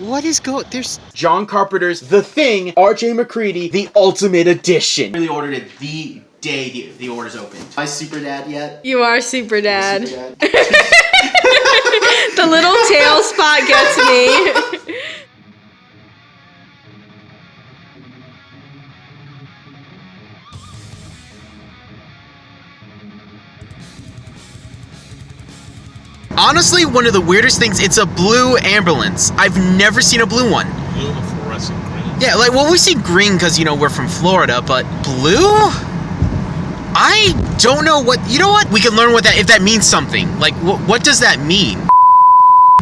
What is there's John Carpenter's The Thing, R.J. McCready, the Ultimate Edition. I really ordered it the day the orders opened. Am I super dad yet? You are super dad. Super dad. The little tail spot gets me. Honestly, one of the weirdest things, it's a blue ambulance. I've never seen a blue one. Blue and fluorescent green. Yeah, like, well, we see green because, you know, we're from Florida, but blue? I don't know what, you know what? We can learn what that, if that means something. Like, what does that mean?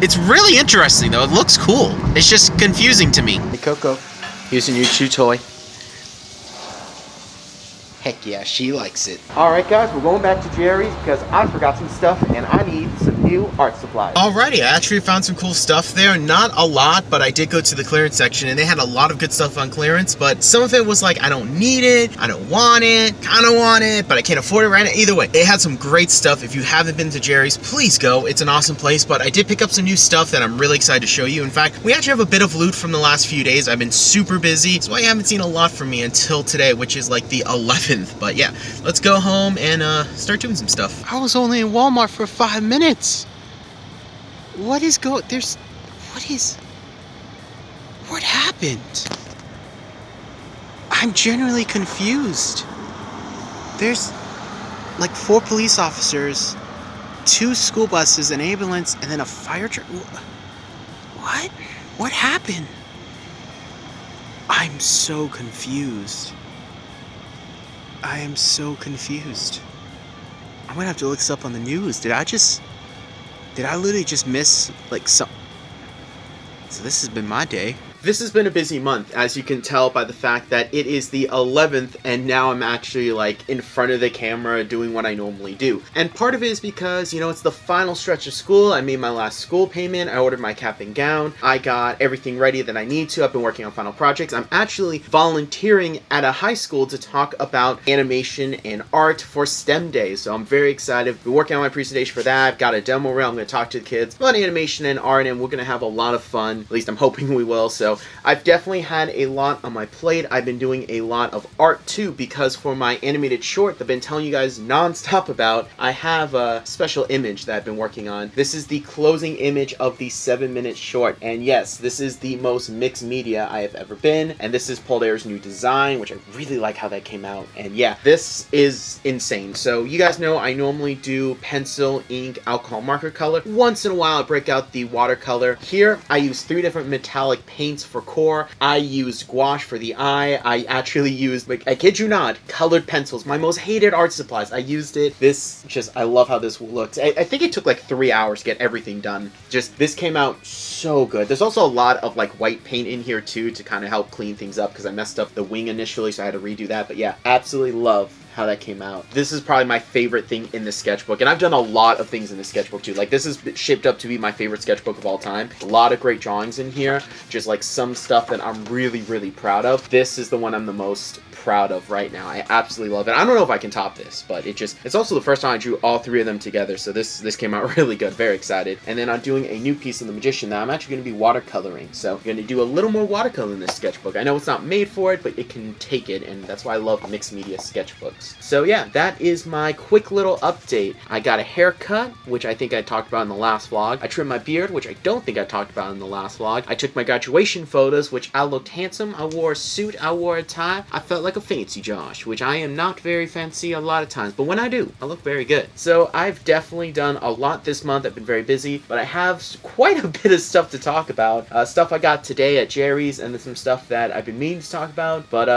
It's really interesting, though. It looks cool. It's just confusing to me. Hey, Coco, here's a new chew toy. Heck yeah, she likes it. Alright guys, we're going back to Jerry's because I forgot some stuff and I need some new art supplies. Alrighty, I actually found some cool stuff there. Not a lot, but I did go to the clearance section and they had a lot of good stuff on clearance, but some of it was like, I don't need it, I don't want it, kinda want it, but I can't afford it right now. Either way, they had some great stuff. If you haven't been to Jerry's, please go. It's an awesome place, but I did pick up some new stuff that I'm really excited to show you. In fact, we actually have a bit of loot from the last few days. I've been super busy, so I haven't seen a lot from me until today, which is like the 11th. But yeah, let's go home and start doing some stuff. I was only in Walmart for 5 minutes. What happened? I'm genuinely confused. There's like 4 police officers, 2 school buses, an ambulance, and then a fire truck. What? What happened? I'm so confused. I am so confused. I'm gonna have to look this up on the news. Did I literally just miss like some? So this has been my day. This has been a busy month, as you can tell by the fact that it is the 11th and now I'm actually like in front of the camera doing what I normally do. And part of it is because, you know, it's the final stretch of school. I made my last school payment. I ordered my cap and gown. I got everything ready that I need to. I've been working on final projects. I'm actually volunteering at a high school to talk about animation and art for STEM Day. So I'm very excited. I've been working on my presentation for that. I've got a demo reel. I'm going to talk to the kids about animation and art and we're going to have a lot of fun. At least I'm hoping we will. So I've definitely had a lot on my plate. I've been doing a lot of art too because for my animated short that I've been telling you guys non-stop about, I have a special image that I've been working on. This is the closing image of the 7-minute short. And yes, this is the most mixed media I have ever been. And this is Paul Dare's new design, which I really like how that came out. And yeah, this is insane. So you guys know I normally do pencil, ink, alcohol marker color. Once in a while I break out the watercolor. Here I use 3 different metallic paints for core. I used gouache for the eye. I actually used, like, I kid you not, colored pencils. My most hated art supplies. I used it. I love how this looks. I think it took like 3 hours to get everything done. This came out so good. There's also a lot of like white paint in here too to kind of help clean things up because I messed up the wing initially, so I had to redo that. But yeah, absolutely love how that came out. This is probably my favorite thing in the sketchbook, and I've done a lot of things in the sketchbook too. Like, this is shaped up to be my favorite sketchbook of all time. A lot of great drawings in here, just like some stuff that I'm really, really proud of. This is the one I'm the most proud of right now. I absolutely love it. I don't know if I can top this, but it's also the first time I drew all 3 of them together, so this came out really good. Very excited. And then I'm doing a new piece of The Magician that I'm actually going to be watercoloring, so I'm going to do a little more watercolor in this sketchbook. I know it's not made for it, but it can take it, and that's why I love mixed media sketchbooks. So yeah, that is my quick little update. I got a haircut, which I think I talked about in the last vlog. I trimmed my beard, which I don't think I talked about in the last vlog. I took my graduation photos, which I looked handsome. I wore a suit, I wore a tie. I felt like a fancy Josh, which I am not very fancy a lot of times, but when I do, I look very good. So I've definitely done a lot this month. I've been very busy, but I have quite a bit of stuff to talk about. Stuff I got today at Jerry's, and then some stuff that I've been meaning to talk about, but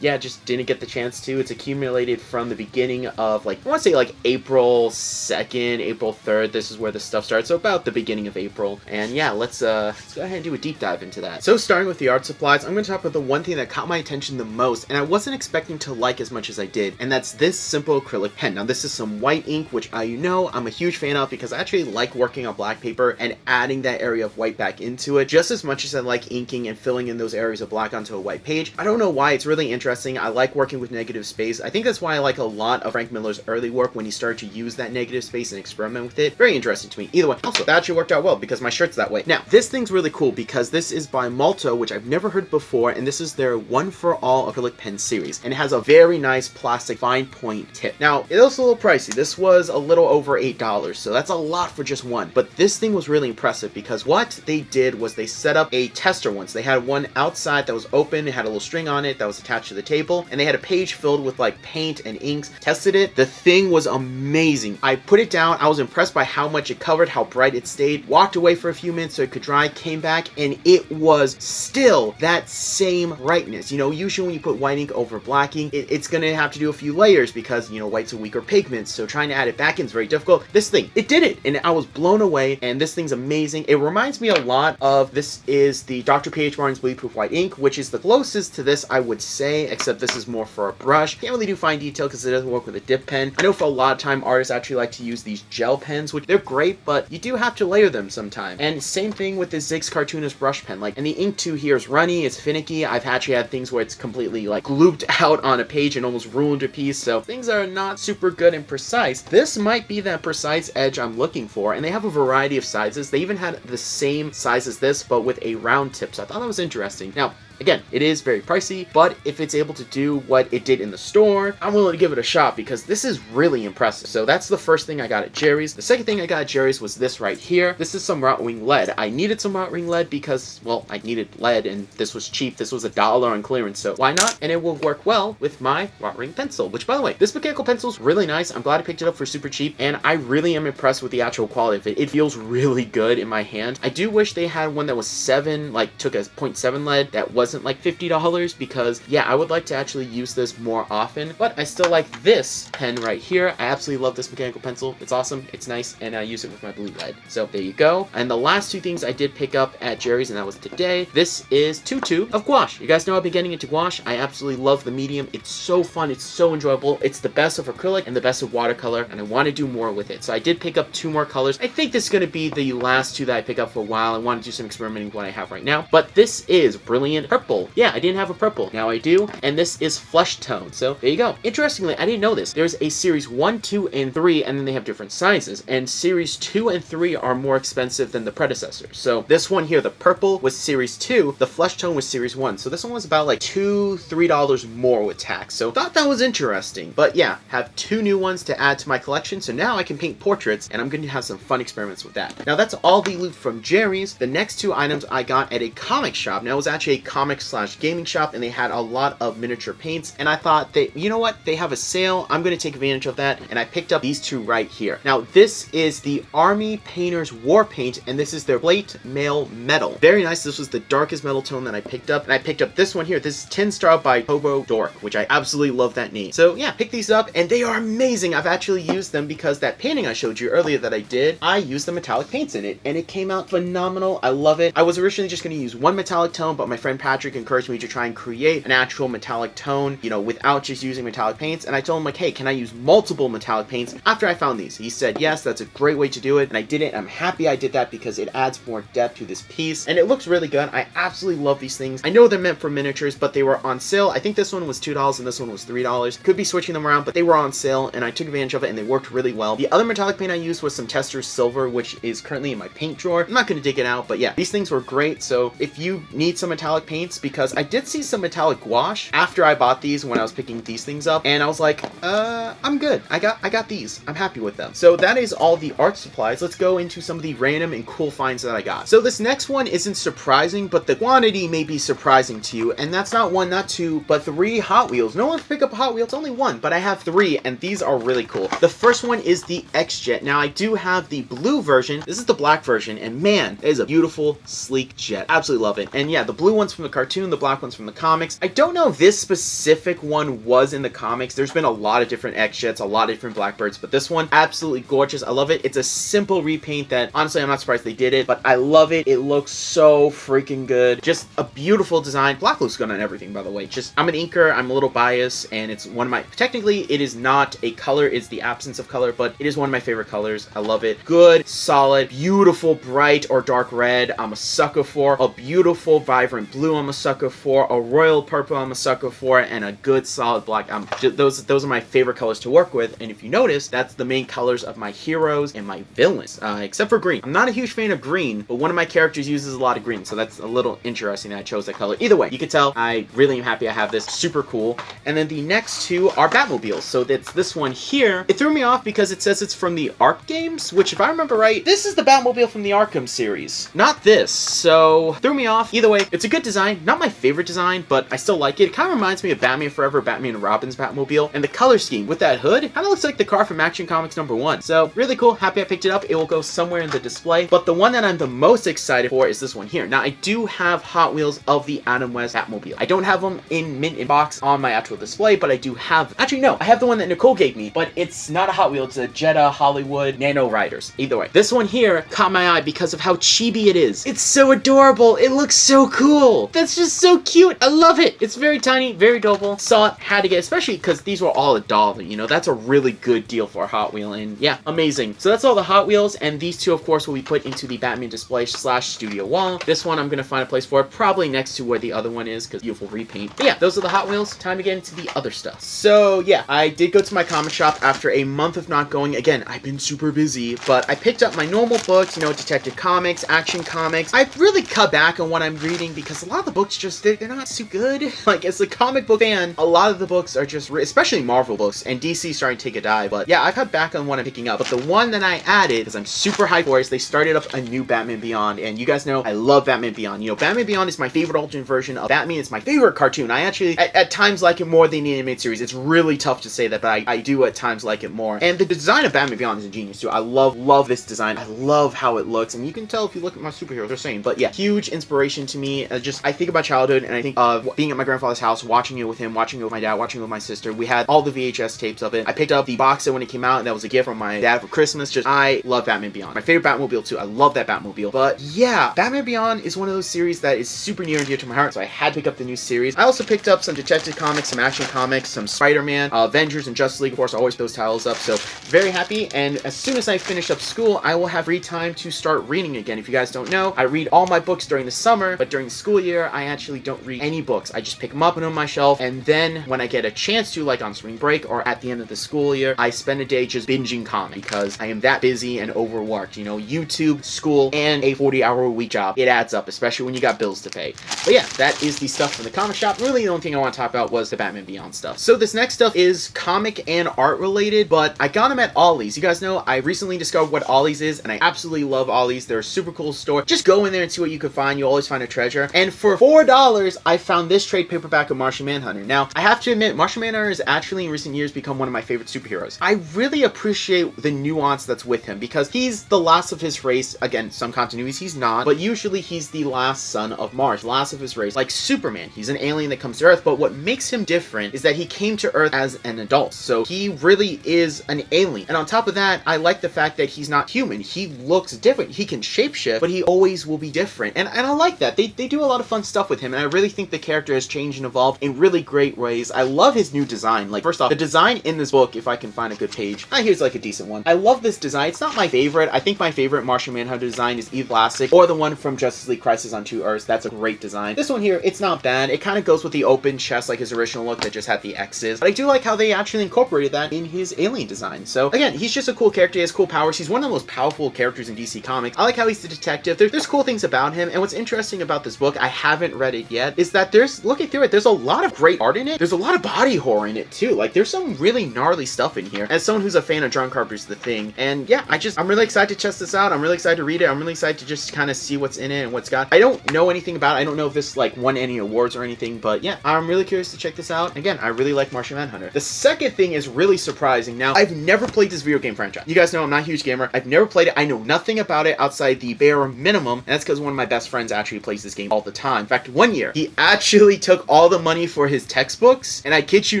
yeah, just didn't get the chance to. It's accumulated from the beginning of, like, I want to say like April 2nd, April 3rd. This is where the stuff starts, so about the beginning of April. And yeah, let's go ahead and do a deep dive into that. So starting with the art supplies, I'm going to talk about the one thing that caught my attention the most, and I wasn't wasn't expecting to like as much as I did, and that's this simple acrylic pen. Now this is some white ink, which I'm a huge fan of because I actually like working on black paper and adding that area of white back into it just as much as I like inking and filling in those areas of black onto a white page. I don't know why, it's really interesting. I like working with negative space. I think that's why I like a lot of Frank Miller's early work when he started to use that negative space and experiment with it. Very interesting to me. Either way, also that actually worked out well because my shirt's that way. Now this thing's really cool because this is by Malto, which I've never heard before, and this is their One for All acrylic pen series, and it has a very nice plastic fine point tip. Now it was a little pricey. This was a little over $8, so that's a lot for just one, but this thing was really impressive because what they did was they set up a tester once. They had one outside that was open, it had a little string on it that was attached to the table, and they had a page filled with like paint and inks. Tested it, the thing was amazing. I put it down, I was impressed by how much it covered, how bright it stayed, walked away for a few minutes so it could dry, came back, and it was still that same brightness. You know, usually when you put white ink over black ink, it's gonna have to do a few layers because, you know, white's a weaker pigment, so trying to add it back in is very difficult. This thing, it did it, and I was blown away, and this thing's amazing. It reminds me a lot of, this is the Dr. P.H. Martin's Bleed Proof White Ink, which is the closest to this, I would say, except this is more for a brush. Can't really do fine detail because it doesn't work with a dip pen. I know for a lot of time, artists actually like to use these gel pens, which they're great, but you do have to layer them sometime. And same thing with the Ziggs Cartoonist brush pen. Like, and the ink too here is runny, it's finicky. I've actually had things where it's completely like glooped out on a page and almost ruined a piece, so things are not super good and precise. This might be that precise edge I'm looking for, and they have a variety of sizes. They even had the same size as this, but with a round tip, so I thought that was interesting. Now, again, it is very pricey, but if it's able to do what it did in the store, I'm willing to give it a shot because this is really impressive. So that's the first thing I got at Jerry's. The second thing I got at Jerry's was this right here. This is some Rotring lead. I needed some Rotring lead because, well, I needed lead and this was cheap. This was $1 on clearance, so why not? And it will work well with my Rotring pencil, which, by the way, this mechanical pencil is really nice. I'm glad I picked it up for super cheap, and I really am impressed with the actual quality of it. It feels really good in my hand. I do wish they had one that was 7, like took a 0.7 lead that wasn't like $50 because, yeah, I would like to actually use this more often, but I still like this pen right here. I absolutely love this mechanical pencil. It's awesome, it's nice, and I use it with my blue lead. So there you go. And the last two things I did pick up at Jerry's, and that was today. This is 2 tube of gouache. You guys know I've been getting into gouache. I absolutely love the medium. It's so fun, it's so enjoyable. It's the best of acrylic and the best of watercolor, and I want to do more with it. So I did pick up 2 more colors. I think this is going to be the last 2 that I pick up for a while. I want to do some experimenting with what I have right now, but this is Brilliant Purple. Yeah, I didn't have a purple. Now I do, and this is Flesh Tone. So there you go. Interestingly, I didn't know this. There's a series 1, 2, and 3, and then they have different sizes, and series 2 and 3 are more expensive than the predecessors. So this one here, the purple, was series 2, the Flesh Tone was series 1. So this one was about like $2-3 more with tax. So thought that was interesting. But yeah, have 2 new ones to add to my collection, so now I can paint portraits, and I'm going to have some fun experiments with that. Now that's all the loot from Jerry's. The next 2 items I got at a comic shop. Now it was actually a comic/gaming shop, and they had a lot of miniature paints, and I thought that, you know what, they have a sale, I'm going to take advantage of that, and I picked up these 2 right here. Now this is the Army Painters War Paint, and this is their Plate Mail Metal. Very nice. This was the darkest metal tone that I picked up, and I picked up this one here. This is Tin Star by Hobo Dork, which I absolutely love that name. So yeah, pick these up, and they are amazing. I've actually used them because that painting I showed you earlier that I did, I used the metallic paints in it, and it came out phenomenal. I love it. I was originally just going to use one metallic tone, but my friend Patrick encouraged me to try and create an actual metallic tone, you know, without just using metallic paints, and I told him, like, hey, can I use multiple metallic paints after I found these? He said yes, that's a great way to do it, and I did it. I'm happy I did that because it adds more depth to this piece, and it looks really good. I absolutely love these things. I know they're meant for miniatures, but they were on sale. I think this one was $2 and this one was $3. Could be switching them around, but they were on sale, and I took advantage of it, and they worked really well. The other metallic paint I used was some Tester Silver, which is currently in my paint drawer. I'm not going to dig it out, but yeah, these things were great. So if you need some metallic paints, because I did see some metallic gouache after I bought these when I was picking these things up, and I was like, I'm good. I got these. I'm happy with them. So that is all the art supplies. Let's go into some of the random and cool finds that I got. So this next one isn't surprising, but the quantity may be surprising to you, and that's not 1, not 2, but 3 Hot Wheels. No one's picked up a Hot Wheel. It's only 1, but I have 3, and these are really cool. The first one is the X-Jet. Now I do have the blue version. This is the black version, and man, it is a beautiful, sleek jet. Absolutely love it. And yeah, the blue one's from the cartoon, the black one's from the comics. I don't know if this specific one was in the comics. There's been a lot of different X-Jets, a lot of different Blackbirds, but this one, absolutely gorgeous. I love it. It's a simple repaint that, honestly, I'm not surprised they did it, but I love it. It looks so freaking good. Just a beautiful design. Black looks good on everything, by the way. Just, I'm an inker, I'm a little biased, and it's one of my, technically, it is not a color, it's the absence of color, but it is one of my favorite colors. I love it. Good, solid, beautiful, bright or dark red, I'm a sucker for. A beautiful, vibrant blue, I'm a sucker for. A royal purple, I'm a sucker for. And a good, solid black. Those are my favorite colors to work with, and if you notice, that's the main colors of my heroes and my villains, except for green. I'm not a huge fan of green, but one of my characters uses a lot of green, so that's a little interesting that I chose that color. Either way, you can tell I really am happy I have this. Super cool. And then the next two are Batmobiles. So that's this one here. It threw me off because it says it's from the Ark games, which if I remember right, this is the Batmobile from the Arkham series, not this. So threw me off. Either way, it's a good design. Not my favorite design, but I still like it. It kind of reminds me of Batman Forever, Batman and Robin's Batmobile, and the color scheme with that hood kind of looks like the car from Action Comics #1. So really cool. Happy I picked it up. It will go somewhere in the display. But the one that I'm the most excited for is this one here. Now I do have Hot Wheels of the Adam West Batmobile. I don't have them in mint in box on my actual display, but I do have. Actually, no, I have the one that Nicole gave me, but it's not a Hot Wheel. It's a Jetta Hollywood Nano Riders. Either way, this one here caught my eye because of how chibi it is. It's so adorable. It looks so cool. That's just so cute. I love it. It's very tiny, very adorable. Saw it, had to get, especially because these were all $1. You know, that's a really good deal for a Hot Wheel, and yeah, amazing. So that's all the Hot Wheels, and these two, of course, will be put into the Batman display / studio wall. This one I'm gonna find a place for it, probably next to where the other one is, because beautiful repaint. But yeah, those are the Hot Wheels. Time to get into the other stuff. So yeah, I did go to my comic shop after a month of not going. Again, I've been super busy, but I picked up my normal books, you know, Detective Comics, Action Comics. I've really cut back on what I'm reading because a lot of the books just, they're not too good. Like, as a comic book fan, a lot of the books are just, especially Marvel books, and DC starting to take a dive. But yeah, I've cut back on what I'm picking up. But the one that I added, because I'm super hyped for, is they started up a new Batman Beyond, and you guys know I love Batman Beyond. You know, Batman Beyond is my favorite alternate version of Batman. It's my favorite cartoon. I actually, at times, like it more than the animated series. It's really tough to say that, but I do at times like it more. And the design of Batman Beyond is a genius, too. I love this design. I love how it looks, and you can tell if you look at my superheroes, they're same. But yeah, huge inspiration to me. I think about childhood, and I think of being at my grandfather's house, watching it with him, watching it with my dad, watching it with my sister. We had all the VHS tapes of it. I picked up the box set when it came out, and that was a gift from my dad for Christmas. Just, I love Batman Beyond. My favorite Batmobile, too. I love that Batmobile. But yeah, Batman Beyond is one of those series that is super near and dear to my heart, so I had to pick up the new series. I also picked up some Detective Comics, some Action Comics, some Spider-Man, Avengers, and Justice League. Of course, I always those titles up, so very happy. And as soon as I finish up school, I will have free time to start reading again. If you guys don't know, I read all my books during the summer, but during the school year, I actually don't read any books. I just pick them up and on my shelf, and then when I get a chance to, like on spring break or at the end of the school year, I spend a day just binging comics because I am that busy and overworked. You know, YouTube, school, and a 40-hour-a-week job. It adds up, especially when you got bills to pay. But yeah, that is the stuff from the comic shop. Really, the only thing I want to talk about was the Batman Beyond stuff. So this next stuff is comic and art related, but I got them at Ollie's. You guys know I recently discovered what Ollie's is, and I absolutely love Ollie's. They're a super cool store. Just go in there and see what you can find. You'll always find a treasure. And for $4, I found this trade paperback of Martian Manhunter. Now, I have to admit, Martian Manhunter has actually in recent years become one of my favorite superheroes. I really appreciate the nuance that's with him because he's the last of his race. Again, some continuities he's not, but usually he's the last son of Mars, last of his race. Like Superman, he's an alien that comes to Earth, but what makes him different is that he came to Earth as an adult. So he really is an alien. And on top of that, I like the fact that he's not human. He looks different. He can shapeshift, but he always will be different. And I like that. They do a lot of fun stuff with him, and I really think the character has changed and evolved in really great ways. I love his new design. Like, first off, the design in this book, if I can find a good page, here's like a decent one. I love this design. It's not my favorite. I think my favorite Martian Manhunter design is either Classic or the one from Justice League Crisis on Two Earths. That's a great design. This one here, it's not bad. It kind of goes with the open chest like his original look that just had the X's. But I do like how they actually incorporated that in his alien design. So again, he's just a cool character. He has cool powers. He's one of the most powerful characters in DC Comics. I like how he's the detective. There's cool things about him. And what's interesting about this book, I haven't read it yet, is that looking through it, there's a lot of great art in it. There's a lot of body horror in it too. Like, there's some really gnarly stuff in here. As someone who's a fan of John Carpenter's The Thing, and yeah, I'm really excited to test this out. I'm really excited to read it. I'm really excited to just kind of see what's in it and what's got. I don't know anything about it. I don't know if this like won any awards or anything, but yeah, I'm really curious to check this out. Again, I really like Martian Manhunter. The second thing is really surprising. Now, I've never played this video game franchise. You guys know I'm not a huge gamer. I've never played it. I know nothing about it outside the bare minimum, and that's because one of my best friends actually plays this game all the time. fact, 1 year. He actually took all the money for his textbooks, and I kid you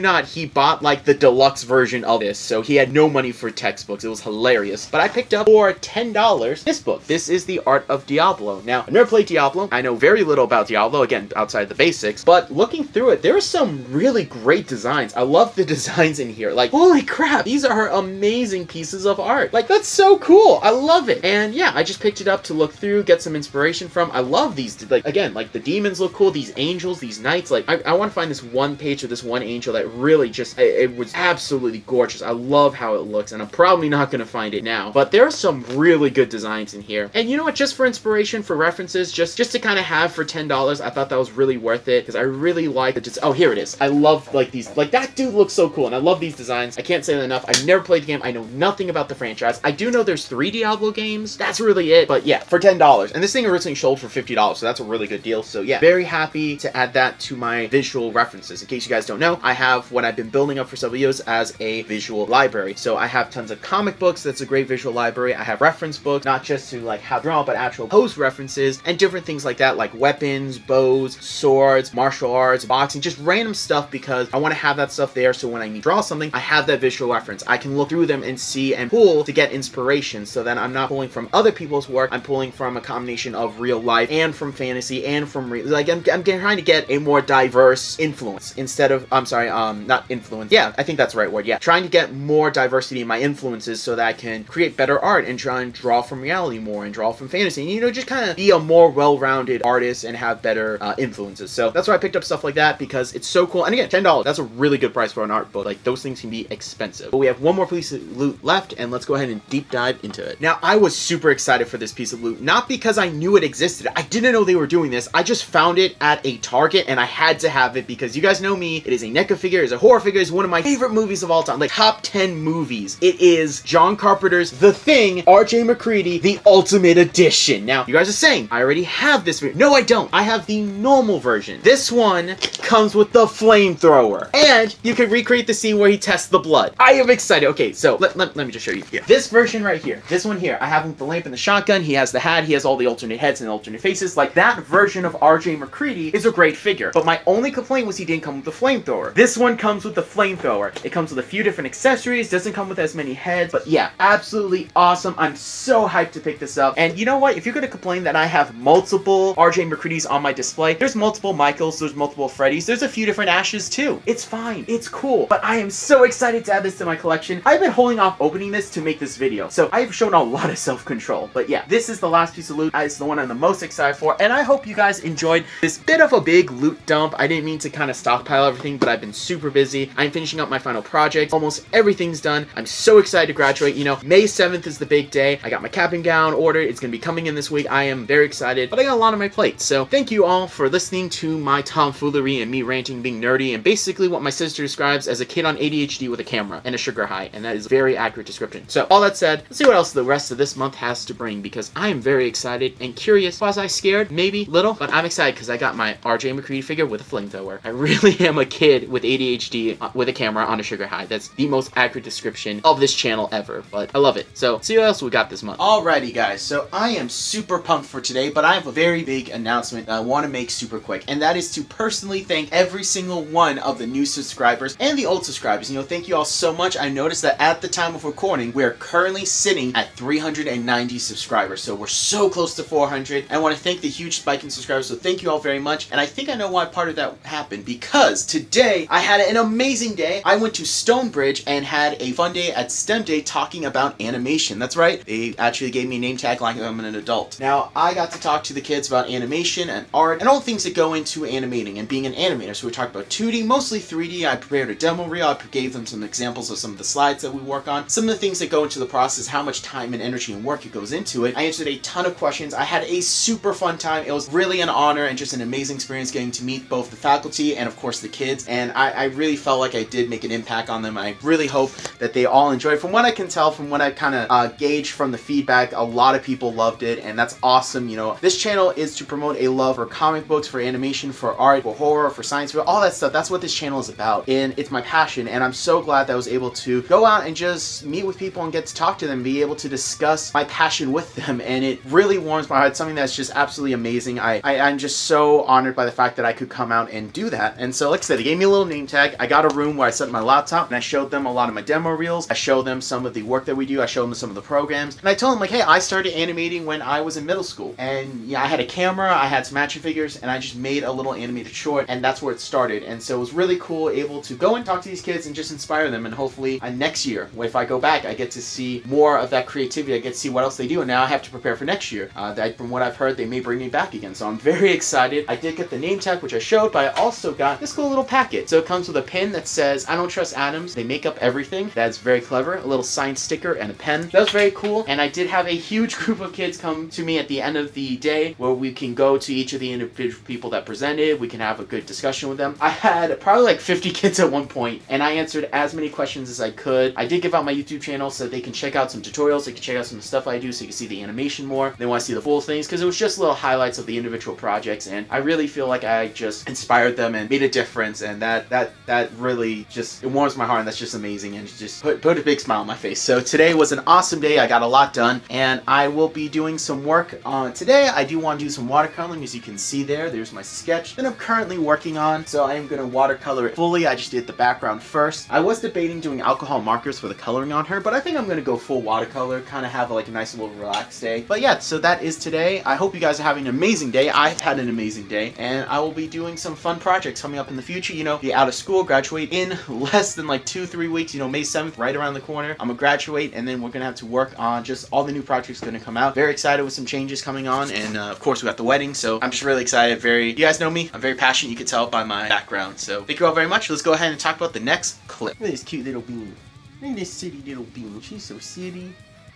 not, he bought like the deluxe version of this, so he had no money for textbooks. It was hilarious. But I picked up for $10 this book. This is The Art of Diablo. Now, I've never played Diablo. I know very little about Diablo, again, outside the basics, but looking through it, there are some really great designs. I love the designs in here. Like, holy crap, these are amazing pieces of art. Like, that's so cool. I love it. And yeah, I just picked it up to look through, get some inspiration from. I love these, like, again, like the demons look cool, these angels, these knights. Like, I want to find this one page of this one angel that really just, it was absolutely gorgeous. I love how it looks, and I'm probably not going to find it now, but there are some really good designs in here. And you know what, just for inspiration, for references, just to kind of have for $10, I thought that was really worth it, because I really like it. Oh, here it is. I love, like, these, like, that dude looks so cool, and I love these designs. I can't say that enough. I've never played the game. I know nothing about the franchise. I do know there's 3 Diablo games. That's really it. But yeah, for $10. And this thing originally sold for $50, so that's a really good deal. So yeah, very happy to add that to my visual references. In case you guys don't know, I have what I've been building up for several years as a visual library. So I have tons of comic books. That's a great visual library. I have reference books, not just to like have drawn, but actual pose references and different things like that, like weapons, bows, swords, martial arts, boxing, just random stuff, because I want to have that stuff there so when I need to draw something, I have that visual reference. I can look through them and see and pull to get inspiration, so that I'm not pulling from other people's work. I'm pulling from a combination of real life and from fantasy and from like I'm trying to get a more diverse influence instead of, I'm sorry, not influence. Yeah, I think that's the right word. Yeah, trying to get more diversity in my influences so that I can create better art and try and draw from reality more and draw from fantasy. And, you know, just kind of be a more well-rounded artist and have better influences. So that's why I picked up stuff like that, because it's so cool. And again, $10. That's a really good price for an art book. Like, those things can be expensive. But we have one more piece of loot left, and let's go ahead and deep dive into it. Now, I was super excited for this piece of loot, not because I knew it existed. I didn't know they were doing this. I just found it at a Target, and I had to have it because you guys know me. It is a NECA figure, it's a horror figure, it's one of my favorite movies of all time, like top 10 movies. It is John Carpenter's The Thing, R.J. McCready, the Ultimate Edition. Now, you guys are saying, I already have this version. No, I don't. I have the normal version. This one comes with the flamethrower, and you can recreate the scene where he tests the blood. I am excited. Okay, so let me just show you here. This version right here, this one here, I have him with the lamp and the shotgun. He has the hat, he has all the alternate heads and alternate faces. Like, that version of R.J. McCready is a great figure, but my only complaint was he didn't come with the flamethrower. This one comes with the flamethrower. It comes with a few different accessories, doesn't come with as many heads, but yeah, absolutely awesome. I'm so hyped to pick this up. And you know what? If you're gonna complain that I have multiple R.J. McCreadys on my display, there's multiple Michaels, there's multiple Freddys, there's a few different Ashes too. It's fine, it's cool, but I am so excited to add this to my collection. I've been holding off opening this to make this video, so I've shown a lot of self-control. But yeah, this is the last piece of loot. It's the one I'm the most excited for, and I hope you guys enjoyed this bit of a big loot dump. I didn't mean to kind of stockpile everything, but I've been super busy. I'm finishing up my final project. Almost everything's done. I'm so excited to graduate. You know, May 7th is the big day. I got my cap and gown ordered. It's going to be coming in this week. I am very excited, but I got a lot on my plate. So thank you all for listening to my tomfoolery and me ranting, being nerdy, and basically what my sister describes as a kid on ADHD with a camera and a sugar high, and that is a very accurate description. So all that said, let's see what else the rest of this month has to bring, because I am very excited and curious. Was I scared? Maybe little, but I'm excited because I got my R.J. McCready figure with a flamethrower. I really am a kid with ADHD with a camera on a sugar high. That's the most accurate description of this channel ever, but I love it. So see what else we got this month. Alrighty guys, so I am super pumped for today, but I have a very big announcement that I want to make super quick, and that is to personally thank every single one of the new subscribers and the old subscribers. You know, thank you all so much. I noticed that at the time of recording, we're currently sitting at 390 subscribers, so we're so close to 400. I want to thank the huge spike in subscribers, so thank you all very much. And I think I know why part of that happened, because today I had an amazing day. I went to Stonebridge and had a fun day at STEM Day talking about animation. That's right, they actually gave me a name tag like I'm an adult. Now, I got to talk to the kids about animation and art and all things that go into animating and being an animator. So we talked about 2D, mostly 3D. I prepared a demo reel. I gave them some examples of some of the slides that we work on, some of the things that go into the process, how much time and energy and work it goes into it. I answered a ton of questions. I had a super fun time. It was really an honor and just an amazing experience getting to meet both the faculty and of course the kids, and I really felt like I did make an impact on them. I really hope that they all enjoyed. From what I can tell, from what I kind of gauged from the feedback, a lot of people loved it, and that's awesome. You know, this channel is to promote a love for comic books, for animation, for art, for horror, for science, for all that stuff. That's what this channel is about, and it's my passion, and I'm so glad that I was able to go out and just meet with people and get to talk to them, be able to discuss my passion with them, and it really warms my heart. It's something that's just absolutely amazing. I I'm just so honored by the fact that I could come out and do that. And so like I said, they gave me a little name tag. I got a room where I set my laptop and I showed them a lot of my demo reels. I showed them some of the work that we do. I showed them some of the programs. And I told them like, hey, I started animating when I was in middle school. And yeah, I had a camera, I had some action figures, and I just made a little animated short, and that's where it started. And so it was really cool able to go and talk to these kids and just inspire them. And hopefully next year, if I go back, I get to see more of that creativity. I get to see what else they do. And now I have to prepare for next year. From what I've heard, they may bring me back again. So I'm very excited. I did get the name tag, which I showed, but I also got this cool little packet. So it comes with a pin that says, I don't trust atoms. They make up everything. That's very clever. A little signed sticker and a pen. That was very cool. And I did have a huge group of kids come to me at the end of the day where we can go to each of the individual people that presented. We can have a good discussion with them. I had probably like 50 kids at one point, and I answered as many questions as I could. I did give out my YouTube channel so they can check out some tutorials. They can check out some of the stuff I do so you can see the animation more. They want to see the full things because it was just little highlights of the individual projects, and I really feel like I just inspired them and made a difference, and that really just, it warms my heart, and that's just amazing, and just put a big smile on my face. So today was an awesome day. I got a lot done, and I will be doing some work today. I do want to do some watercoloring, as you can see there. There's my sketch that I'm currently working on, so I am going to watercolor it fully. I just did the background first. I was debating doing alcohol markers for the coloring on her, but I think I'm going to go full watercolor, kind of have like a nice little relaxed day. But yeah, so that is today. I hope you guys are having an amazing day. I've had an amazing day, and I will be doing some fun projects coming up in the future. You know, be out of school, graduate in less than like 2-3 weeks. You know, May 7th, right around the corner. I'm gonna graduate, and then we're gonna have to work on just all the new projects gonna come out. Very excited with some changes coming on, and of course we got the wedding, so I'm just really excited. You guys know me, I'm very passionate. You can tell by my background. So thank you all very much. Let's go ahead and talk about the next clip. Look at this cute little bean. Look at this city little bean. She's so city.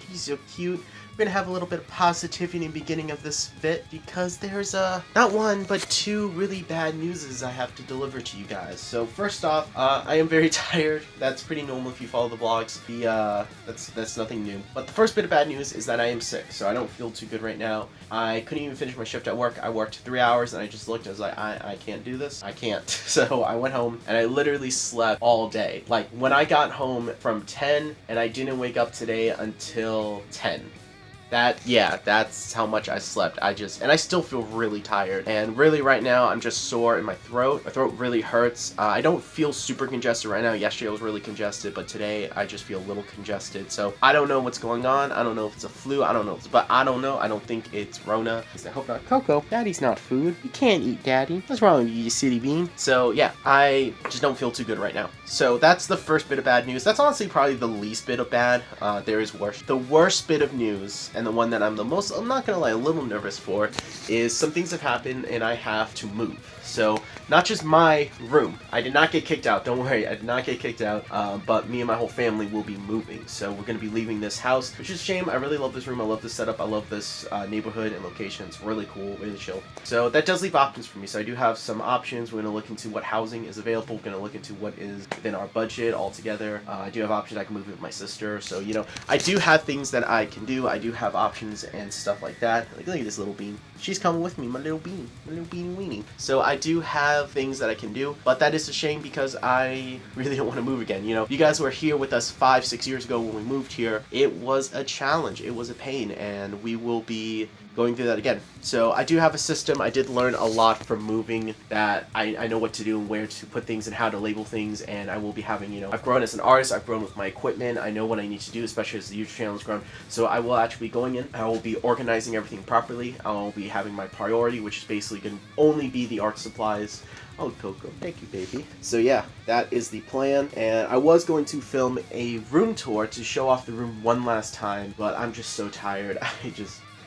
She's so cute. We're gonna have a little bit of positivity in the beginning of this vid because there's not one but two really bad newses I have to deliver to you guys. So first off, I am very tired. That's pretty normal if you follow the vlogs. That's nothing new. But the first bit of bad news is that I am sick, so I don't feel too good right now. I couldn't even finish my shift at work. I worked 3 hours and I just looked. I was like, I can't do this. I can't. So I went home and I literally slept all day. Like when I got home from 10 and I didn't wake up today until 10. That's how much I slept. And I still feel really tired. And really right now, I'm just sore in my throat. My throat really hurts. I don't feel super congested right now. Yesterday I was really congested, but today I just feel a little congested. So I don't know what's going on. I don't know if it's a flu. I don't know. But I don't know. I don't think it's Rona. I hope not. Coco, Daddy's not food. You can't eat Daddy. What's wrong with you, you city bean? So yeah, I just don't feel too good right now. So that's the first bit of bad news. That's honestly probably the least bit of bad. There is worse. The worst bit of news, and the one that I'm not gonna lie, a little nervous for, is some things have happened and I have to move. So not just my room. I did not get kicked out. Don't worry, I did not get kicked out. But me and my whole family will be moving. So we're gonna be leaving this house, which is a shame. I really love this room. I love this setup. I love this neighborhood and location. It's really cool, really chill. So that does leave options for me. So I do have some options. We're gonna look into what housing is available. We're gonna look into what is within our budget altogether. I do have options. I can move with my sister. So you know, I do have things that I can do. I do have options and stuff like that. Like, look at this little bean. She's coming with me, my little bean weenie. So I do have things that I can do, but that is a shame because I really don't want to move again. You know, you guys were here with us 5-6 years ago when we moved here. It was a challenge. It was a pain, and we will be going through that again. So I do have a system. I did learn a lot from moving, that I know what to do and where to put things and how to label things, and I will be having, you know, I've grown as an artist, I've grown with my equipment, I know what I need to do, especially as the YouTube channel has grown. So I will actually be going in, I will be organizing everything properly, I will be having my priority, which is basically going to only be the art supplies. Oh, Coco, thank you, baby. So yeah, that is the plan, and I was going to film a room tour to show off the room one last time, but I'm just so tired.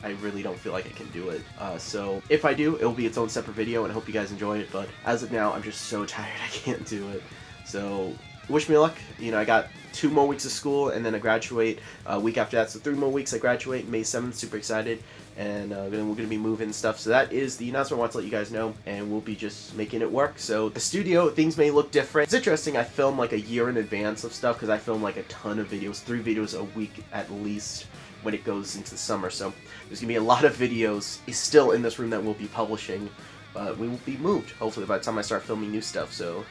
I really don't feel like I can do it. So if I do, it'll be its own separate video, and I hope you guys enjoy it, but as of now, I'm just so tired I can't do it. So wish me luck. You know, I got 2 more weeks of school, and then I graduate a week after that, so 3 more weeks I graduate, May 7th, super excited, and then we're going to be moving and stuff. So that is the announcement I want to let you guys know, and we'll be just making it work. So the studio, things may look different. It's interesting, I film like a year in advance of stuff, because I film like a ton of videos, 3 videos a week at least, when it goes into the summer. So there's gonna be a lot of videos still in this room that we'll be publishing, but we will be moved hopefully by the time I start filming new stuff. So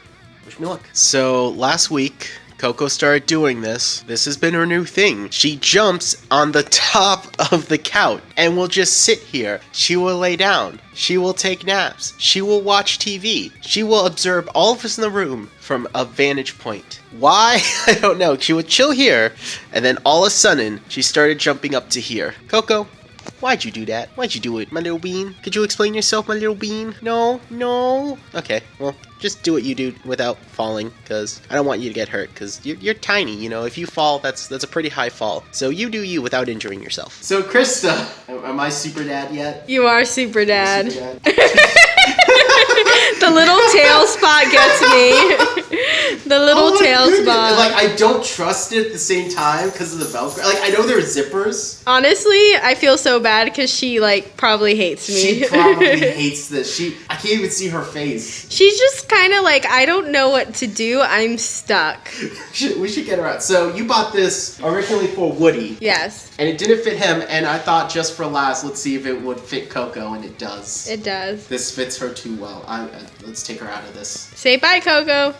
Wish me luck. So last week, Coco started doing this. This has been her new thing. She jumps on the top of the couch and will just sit here. She will lay down. She will take naps. She will watch TV. She will observe all of us in the room from a vantage point. Why? I don't know. She would chill here, and then all of a sudden, she started jumping up to here. Coco, why'd you do that? Why'd you do it, my little bean? Could you explain yourself, my little bean? No? No? Okay, well, just do what you do without falling, because I don't want you to get hurt, because you're tiny, you know? If you fall, that's a pretty high fall. So you do you without injuring yourself. So, Krista, am I super dad yet? You are super dad. Super dad? The little tail spot gets me. The little tail spot. Like, I don't trust it at the same time because of the Velcro. Like, I know there are zippers. Honestly, I feel so bad because she, like, probably hates me. She probably hates this. I can't even see her face. She's just kind of like, I don't know what to do. I'm stuck. We should get her out. So, you bought this originally for Woody. Yes. And it didn't fit him, and I thought just for last, let's see if it would fit Coco, and it does. It does. This fits her too well. Let's take her out of this. Say bye, Coco.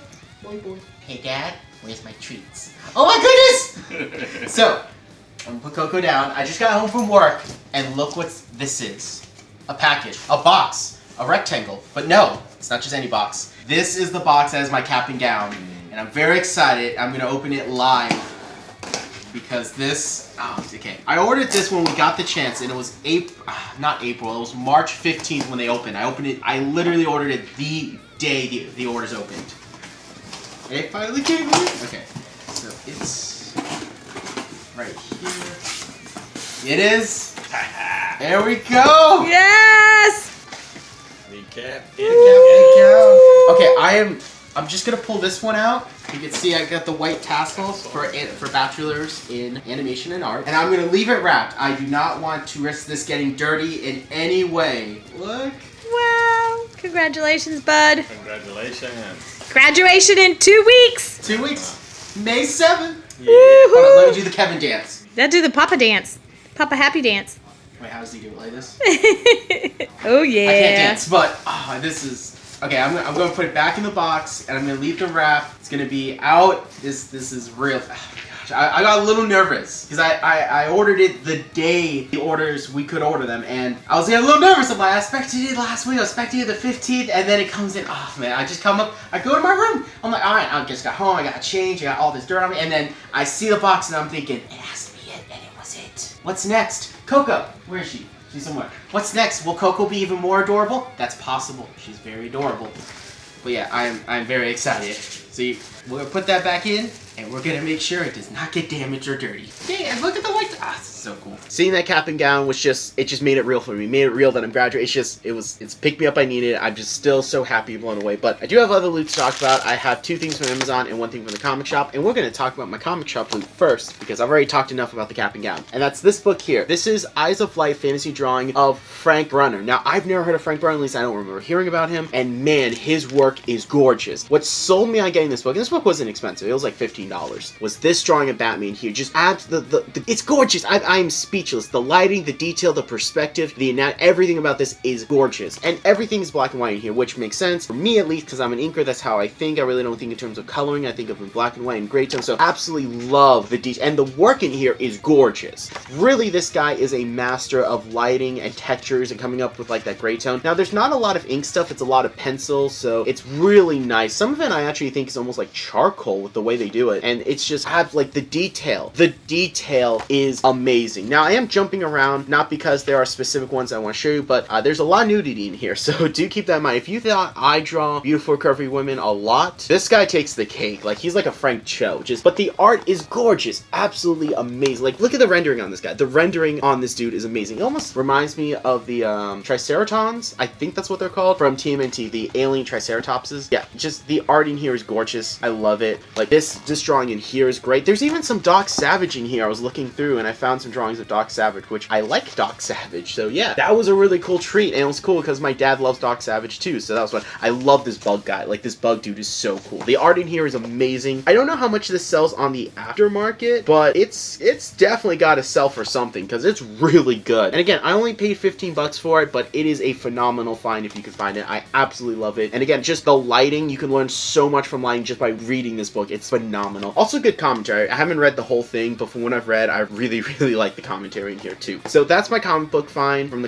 Boy, boy. Hey, Dad, where's my treats? Oh my goodness! So, I'm gonna put Coco down. I just got home from work, and look what this is. A package, a box, a rectangle. But no, it's not just any box. This is the box that is my cap and gown, and I'm very excited. I'm gonna open it live. Because this, okay. I ordered this when we got the chance, and it was not April, it was March 15th when they opened. I literally ordered it the day the orders opened. It finally came in. Okay, so it's right here. It is. There we go. Yes! Recap. Okay, I'm just gonna pull this one out. You can see I got the white tassels for bachelors in animation and art. And I'm gonna leave it wrapped. I do not want to risk this getting dirty in any way. Look. Wow. Congratulations, bud. Congratulations. Graduation in 2 weeks. 2 weeks. May 7th. Yeah. Hold on, let me do the Kevin dance. Now do the Papa dance. Papa happy dance. Wait, how does he do it like this? Oh, yeah. I can't dance, but this is... Okay, I'm going to put it back in the box, and I'm going to leave the wrap. It's going to be out. This is real. Oh my gosh, I got a little nervous because I ordered it the day the orders we could order them, and I was getting a little nervous. I'm like, I expected it last week. I was expecting it the 15th, and then it comes in. Oh man, I just come up. I go to my room. I'm like, all right, I just got home. I got changed. I got all this dirt on me, and then I see the box, and I'm thinking, it has to be it, and it was it. What's next? Coco, where is she? She's somewhere. What's next? Will Coco be even more adorable? That's possible. She's very adorable. But yeah, I'm very excited. So we're gonna put that back in, and we're gonna make sure it does not get damaged or dirty. Yeah, and look at the white. This is so cool. Seeing that cap and gown was it just made it real for me. Made it real that I'm graduating. It's picked me up. I needed it. I'm just still so happy, blown away. But I do have other loot to talk about. I have 2 things from Amazon and 1 thing from the comic shop, and we're gonna talk about my comic shop loot first because I've already talked enough about the cap and gown. And that's this book here. This is Eyes of Light fantasy drawing of Frank Brunner. Now I've never heard of Frank Brunner. At least I don't remember hearing about him. And man, his work is gorgeous. What sold me on getting this book, and this book wasn't expensive. It was like $15. Was this drawing of Batman here? Just it's gorgeous. I am speechless. The lighting, the detail, the perspective, everything about this is gorgeous. And everything is black and white in here, which makes sense for me at least because I'm an inker. That's how I think. I really don't think in terms of coloring. I think of in black and white and gray tone. So absolutely love the detail. And the work in here is gorgeous. Really, this guy is a master of lighting and textures and coming up with like that gray tone. Now, there's not a lot of ink stuff. It's a lot of pencil, so it's really nice. Some of it I actually think is almost like charcoal with the way they do it. And it's just like the detail. The detail is amazing. Now, I am jumping around, not because there are specific ones I want to show you, but there's a lot of nudity in here, so do keep that in mind. If you thought I draw beautiful, curvy women a lot, this guy takes the cake. Like, he's like a Frank Cho. But the art is gorgeous. Absolutely amazing. Like, look at the rendering on this guy. The rendering on this dude is amazing. It almost reminds me of the Triceratons. I think that's what they're called, from TMNT, the alien Triceratopses. Yeah, just the art in here is gorgeous. I love it. Like, this drawing in here is great. There's even some Doc Savage in here. I was looking through, and I found some some drawings of Doc Savage, which I like Doc Savage. So yeah, that was a really cool treat, and it was cool because my dad loves Doc Savage too. So that was fun. I love this bug guy. Like, this bug dude is so cool. The art in here is amazing. I don't know how much this sells on the aftermarket, but it's definitely got to sell for something because it's really good. And again, I only paid 15 bucks for it, but it is a phenomenal find if you can find it. I absolutely love it. And again, just the lighting, you can learn so much from lighting just by reading this book. It's phenomenal. Also good commentary. I haven't read the whole thing, but from what I've read, I really like the commentary in here too. So that's my comic book find from the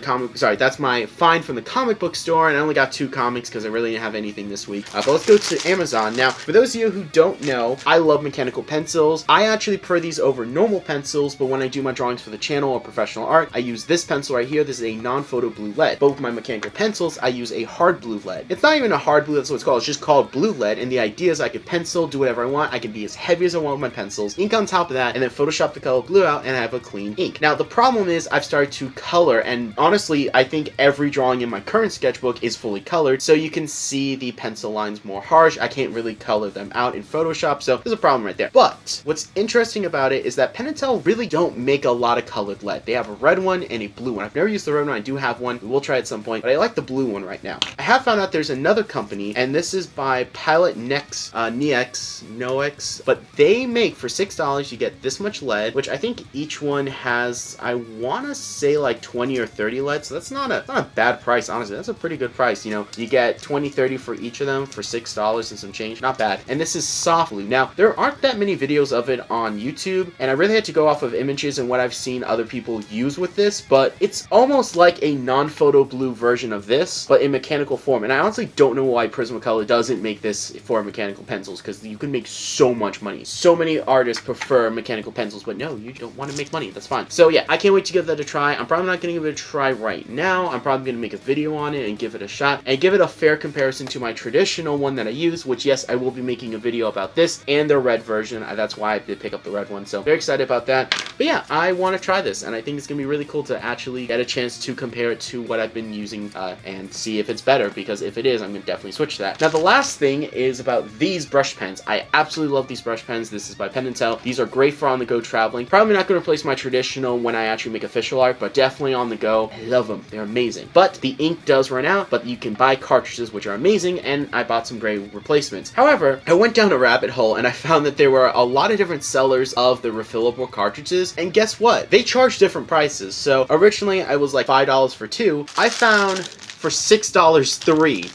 that's my find from the comic book store, and I only got 2 comics because I really didn't have anything this week. But let's go to Amazon. Now, for those of you who don't know, I love mechanical pencils. I actually prefer these over normal pencils, but when I do my drawings for the channel or professional art, I use this pencil right here. This is a non-photo blue lead. But with my mechanical pencils, I use a hard blue lead. It's not even a hard blue, that's what it's called. It's just called blue lead, and the idea is I could pencil, do whatever I want. I can be as heavy as I want with my pencils, ink on top of that, and then Photoshop the color blue out, and I have a clean ink. Now, the problem is I've started to color, and honestly, I think every drawing in my current sketchbook is fully colored, so you can see the pencil lines more harsh. I can't really color them out in Photoshop, so there's a problem right there. But what's interesting about it is that Penn & Teller really don't make a lot of colored lead. They have a red one and a blue one. I've never used the red one. I do have one. We will try at some point, but I like the blue one right now. I have found out there's another company, and this is by Pilot Noex, but they make, for $6, you get this much lead, which I think each one has, I want to say like 20 or 30 lead, so that's not a bad price, honestly. That's a pretty good price, you know. You get 20, 30 for each of them for $6 and some change. Not bad. And this is soft blue. Now, there aren't that many videos of it on YouTube, and I really had to go off of images and what I've seen other people use with this, but it's almost like a non-photo blue version of this, but in mechanical form. And I honestly don't know why Prismacolor doesn't make this for mechanical pencils, because you can make so much money. So many artists prefer mechanical pencils, but no, you don't want to make money. That's fine. So yeah, I can't wait to give that a try. I'm probably not going to give it a try right now. I'm probably going to make a video on it and give it a shot and give it a fair comparison to my traditional one that I use, which yes, I will be making a video about this and the red version. That's why I did pick up the red one. So very excited about that. But yeah, I want to try this, and I think it's going to be really cool to actually get a chance to compare it to what I've been using and see if it's better, because if it is, I'm going to definitely switch to that. Now, the last thing is about these brush pens. I absolutely love these brush pens. This is by Penn & Teller. These are great for on the go traveling. Probably not going to replace my traditional when I actually make official art, but definitely on the go. I love them. They're amazing. But the ink does run out, but you can buy cartridges, which are amazing, and I bought some great replacements. However, I went down a rabbit hole and I found that there were a lot of different sellers of the refillable cartridges, and guess what? They charge different prices. So originally I was like $5 for 2. I found for $6 3.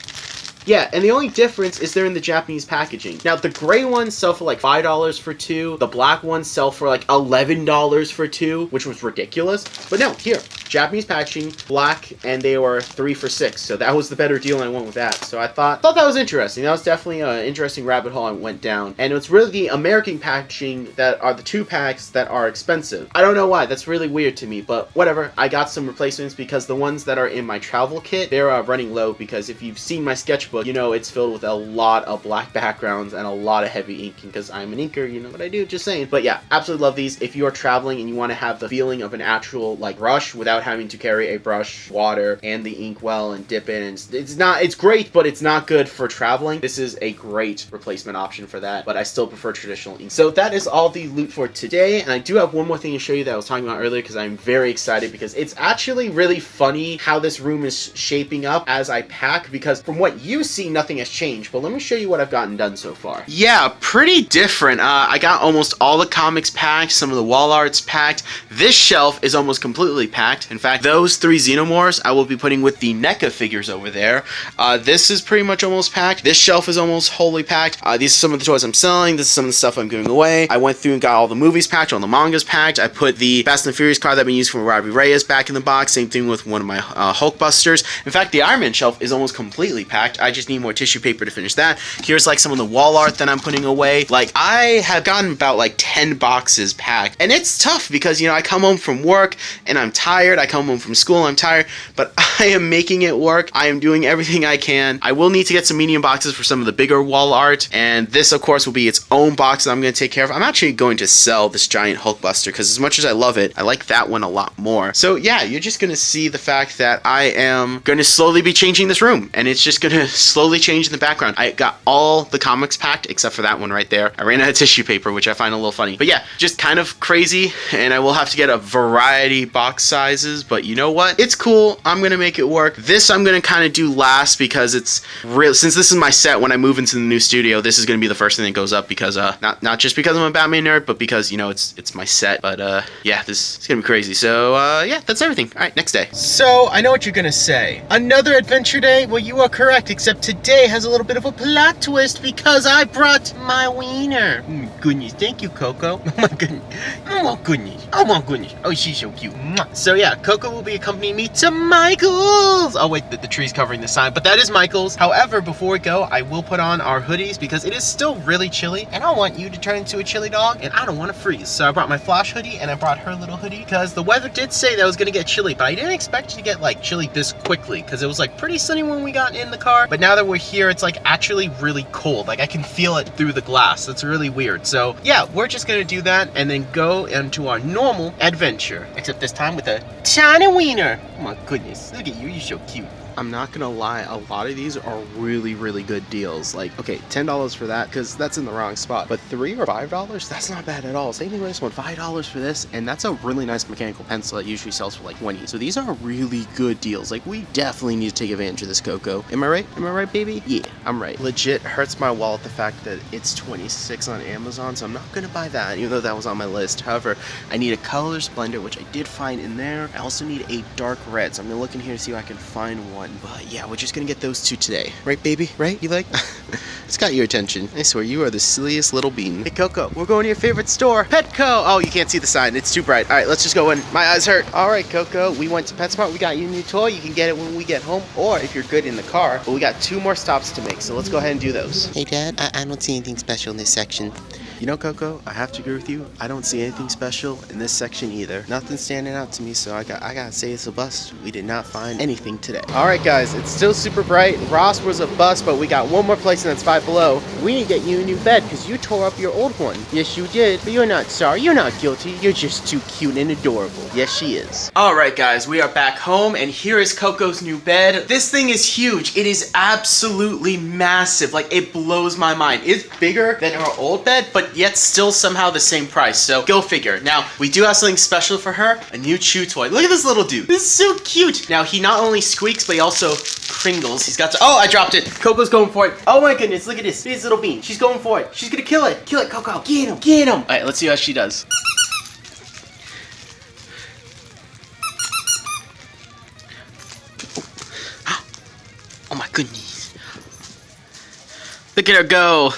Yeah, and the only difference is they're in the Japanese packaging. Now, the gray ones sell for like $5 for 2. The black ones sell for like $11 for 2, which was ridiculous. But no, here, Japanese packaging, black, and they were 3 for 6. So that was the better deal, and I went with that. So I thought that was interesting. That was definitely an interesting rabbit hole I went down. And it's really the American packaging that are the 2-packs that are expensive. I don't know why. That's really weird to me, but whatever. I got some replacements because the ones that are in my travel kit, they're running low, because if you've seen my sketchbook, you know it's filled with a lot of black backgrounds and a lot of heavy inking, because I'm an inker, you know what I do, just saying. But yeah, absolutely love these. If you are traveling and you want to have the feeling of an actual like brush without having to carry a brush, water, and the ink well and dip in, and it's great, but it's not good for traveling. This is a great replacement option for that, but I still prefer traditional ink. So that is all the loot for today, and I do have one more thing to show you that I was talking about earlier, because I'm very excited, because it's actually really funny how this room is shaping up as I pack, because from what you see, nothing has changed, but let me show you what I've gotten done so far. Yeah, pretty different. I got almost all the comics packed, some of the wall arts packed. This shelf is almost completely packed. In fact, those 3 Xenomorphs I will be putting with the NECA figures over there. This is pretty much almost packed. This shelf is almost wholly packed. These are some of the toys I'm selling. This is some of the stuff I'm giving away. I went through and got all the movies packed, all the mangas packed. I put the Fast and the Furious card that I've been using from Robbie Reyes back in the box. Same thing with one of my HULKBUSTERs. In fact, the Iron Man shelf is almost completely packed. I just need more tissue paper to finish that. Here's like some of the wall art that I'm putting away. Like, I have gotten about like 10 boxes packed, and it's tough because, you know, I come home from work and I'm tired tired. I come home from school, I'm tired, but I am making it work. I am doing everything I can. I will need to get some medium boxes for some of the bigger wall art, and this of course will be its own box that I'm going to take care of. I'm actually going to sell this giant HULKBUSTER because as much as I love it, I like that one a lot more. So yeah, you're just going to see the fact that I am going to slowly be changing this room, and it's just going to slowly change in the background. I got all the comics packed except for that one right there. I ran out of tissue paper, which I find a little funny. But yeah, just kind of crazy, and I will have to get a variety box sizes, but you know what? It's cool. I'm going to make it work. This I'm going to kind of do last because it's real. Since this is my set when I move into the new studio, this is going to be the first thing that goes up because not just because I'm a Batman nerd, but because, you know, it's my set. But yeah, this is going to be crazy. So yeah, that's everything. All right, next day. So I know what you're going to say. Another adventure day? Well, you are correct, except today has a little bit of a plot twist because I brought my wiener. Goodness, thank you, Coco. Oh my goodness. Oh my goodness. Oh my goodness. Oh, she's so cute. So yeah, Coco will be accompanying me to Michael's. Oh wait, the tree's covering the sign, but that is Michael's. However, before we go, I will put on our hoodies because it is still really chilly, and I want you to turn into a chilly dog, and I don't want to freeze. So I brought my Flash hoodie, and I brought her little hoodie because the weather did say that it was gonna get chilly, but I didn't expect it to get like chilly this quickly because it was like pretty sunny when we got in the car. But now that we're here, it's like actually really cold. Like I can feel it through the glass. It's really weird. So yeah, we're just gonna do that and then go into our normal adventure, except this time with a tiny wiener. Oh my goodness, look at you, you're so cute. I'm not gonna lie, a lot of these are really, really good deals. Like, okay, $10 for that, because that's in the wrong spot. But $3 or $5, that's not bad at all. Same thing with this one, $5 for this, and that's a really nice mechanical pencil that usually sells for like 20. So these are really good deals. Like, we definitely need to take advantage of this, Coco. Am I right? Am I right, baby? Yeah, I'm right. Legit hurts my wallet the fact that it's $26 on Amazon, so I'm not gonna buy that, even though that was on my list. However, I need a colors blender, which I did find in there. I also need a dark red, so I'm gonna look in here to see if I can find one. But yeah, we're just gonna get those two today. Right, baby? Right? You like? It's got your attention. I swear, you are the silliest little bean. Hey, Coco, we're going to your favorite store, Petco. Oh, you can't see the sign. It's too bright. All right, let's just go in. My eyes hurt. All right, Coco, we went to PetSmart. We got you a new toy. You can get it when we get home, or if you're good in the car. But we got 2 more stops to make, so let's go ahead and do those. Hey, Dad, I don't see anything special in this section. You know, Coco, I have to agree with you. I don't see anything special in this section either. Nothing's standing out to me, so I gotta say it's a bust. We did not find anything today. All right, guys, it's still super bright. Ross was a bust, but we got one more place, and that's Five Below. We need to get you a new bed because you tore up your old one. Yes, you did, but you're not sorry. You're not guilty. You're just too cute and adorable. Yes, she is. All right, guys, we are back home, and here is Coco's new bed. This thing is huge. It is absolutely massive. Like, it blows my mind. It's bigger than her old bed, but yet still somehow the same price. So go figure. Now, we do have something special for her, a new chew toy. Look at this little dude. This is so cute. Now, he not only squeaks, but he also cringles. He's got to, oh, I dropped it. Coco's going for it. Oh my goodness, look at this. This little bean. She's going for it. She's gonna kill it. Kill it, Coco. Get him. Get him. All right, let's see how she does. Oh my goodness. Look at her go.